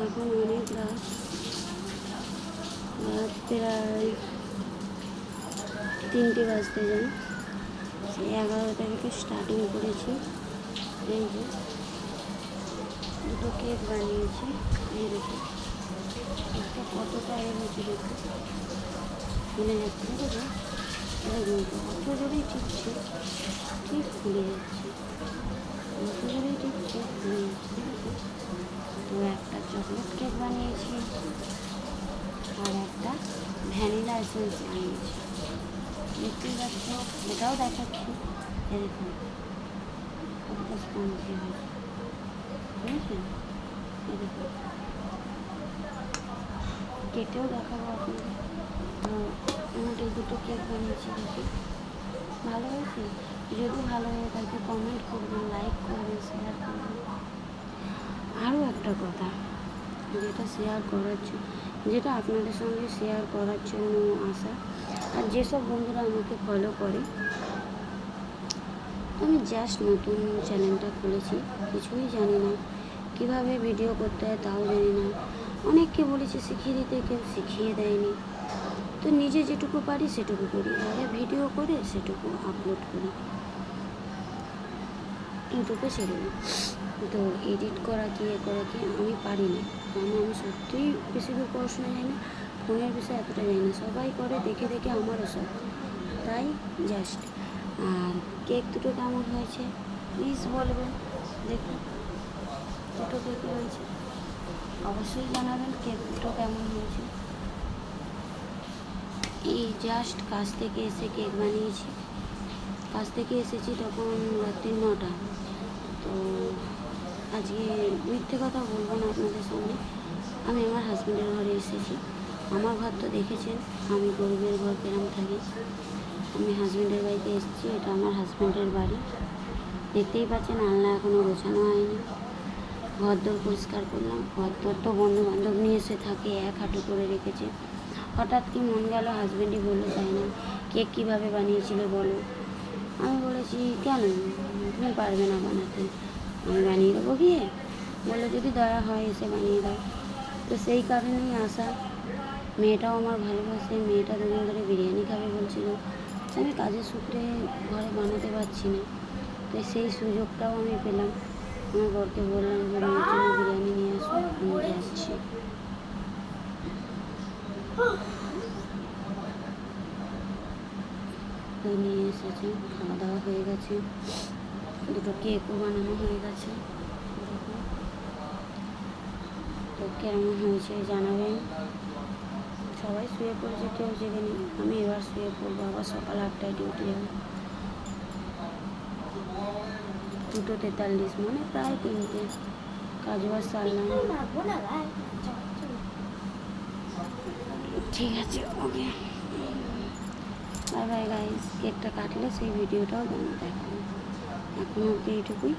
এখন অনেক রাত প্রায় 3টে বাজতে যায়। সেই 11 তারিখে স্টার্টিং করেছি। এই যে 2টো কেক বানিয়েছি। এই দেখুন কেকটা কতটা হয়েছে দেখুন, মনে যাচ্ছে দেখো অত জোরেই টিপছে ঠিক খুলে যাচ্ছে, অত জোরেই টিপছে খুলে যাচ্ছে। তো একটা চকলেট কেক বানিয়েছি আর একটা ভ্যানিলা এসেন্স বানিয়েছি। দেখতেই পাচ্ছি, এটাও দেখাচ্ছি। এই দেখুন কতটা স্পঞ্জি হয়েছে, বুঝেছেন? এই দেখুন কেটেও দেখাবো আপনাদের। তো মোট এই 2টো কেক বানিয়েছি। দেখুন ভালো হয়েছে। যদি ভালো হয়ে থাকে কমেন্ট করবেন, লাইক করবেন, শেয়ার করবেন। আরও একটা কথা যেটা আপনাদের সঙ্গে শেয়ার করার জন্য আসা, আর যেসব বন্ধুরা আমাকে ফলো করে, আমি জাস্ট নতুন চ্যানেলটা খুলেছি, কিছুই জানি না, কিভাবে ভিডিও করতে হয় তাও জানি না। অনেককে বলেছি শিখিয়ে দিতে, কেউ শিখিয়ে দেয়নি। তো নিজে যেটুকু পারি সেটুকু করি, আগে ভিডিও করে সেটুকু আপলোড করি, ইউটিউবে ছেড়ে দিই। তো এডিট করা কি আমি পারি না, কারণ আমি সত্যিই বেশি দূর পড়াশোনা জানি না, ফোনের বিষয়ে এতটা জানি না। সবাই করে দেখে দেখে আমারও সব, তাই জাস্ট। আর কেক 2টো কেমন হয়েছে প্লিজ বলবেন। দেখুন 2টো কেক হয়েছে, অবশ্যই জানাবেন কেক 2টো কেমন হয়েছে। এই জাস্ট কাজ থেকে এসে কেক বানিয়েছি। কাজ থেকে এসেছি তখন রাত্রি 9টা। তো আজকে মিথ্যে কথা বলবো না আপনাদের সামনে, আমি আমার হাজব্যান্ডের ঘরে এসেছি। আমার ঘর তো দেখেছেন, আমি গরিবের ঘর কেরম থাকি। আমি হাজব্যান্ডের বাড়িতে এসেছি, এটা আমার হাজব্যান্ডের বাড়ি। দেখতেই পাচ্ছেন আলনা এখনও গোছানো হয়নি। ঘরদোর পরিষ্কার করলাম। ঘরদোর তো বন্ধুবান্ধব নিয়ে এসে থাকে, এক হাঁটু করে রেখেছে। হঠাৎ কি মন গেল, হাজব্যান্ডই বললো তাই না কেক কীভাবে বানিয়েছিল বলো। আমি বলেছি কেন, তুমি পারবে না বানাতে, আমি বানিয়ে দেবো গিয়ে। বলে যদি দয়া হয় এসে বানিয়ে দাও। তো সেই কারণেই আসা। মেয়েটাও আমার ভালোবাসে, মেয়েটা 2 দিন ধরে বিরিয়ানি খাবে বলছিল। আমি কাজের সূত্রে ঘরে বানাতে পারছি না, তো সেই সুযোগটাও আমি পেলাম। আমার বরকে বললাম যে মেয়ের জন্য বিরিয়ানি নিয়ে আসো, আমি যাচ্ছি। তো নিয়ে এসেছে, খাওয়া দাওয়া হয়ে গেছে, 2টো কেকও বানানো হয়ে গেছে। তো কেমন হয়েছে জানাবেন। সবাই শুয়ে পড়েছে, কেউ জেগে নেই। আমি এবার শুয়ে পড়বো, আবার সকাল 8টায় ডিউটি যাবো। 2:43 মানে প্রায় 3টে। কাজ বাজ সারলাম। ঠিক আছে, ওকে, বাই বাই গাইস। কেকটা কাটলে সেই ভিডিওটাও দেখাবো। এখন অবধি এইটুকুই।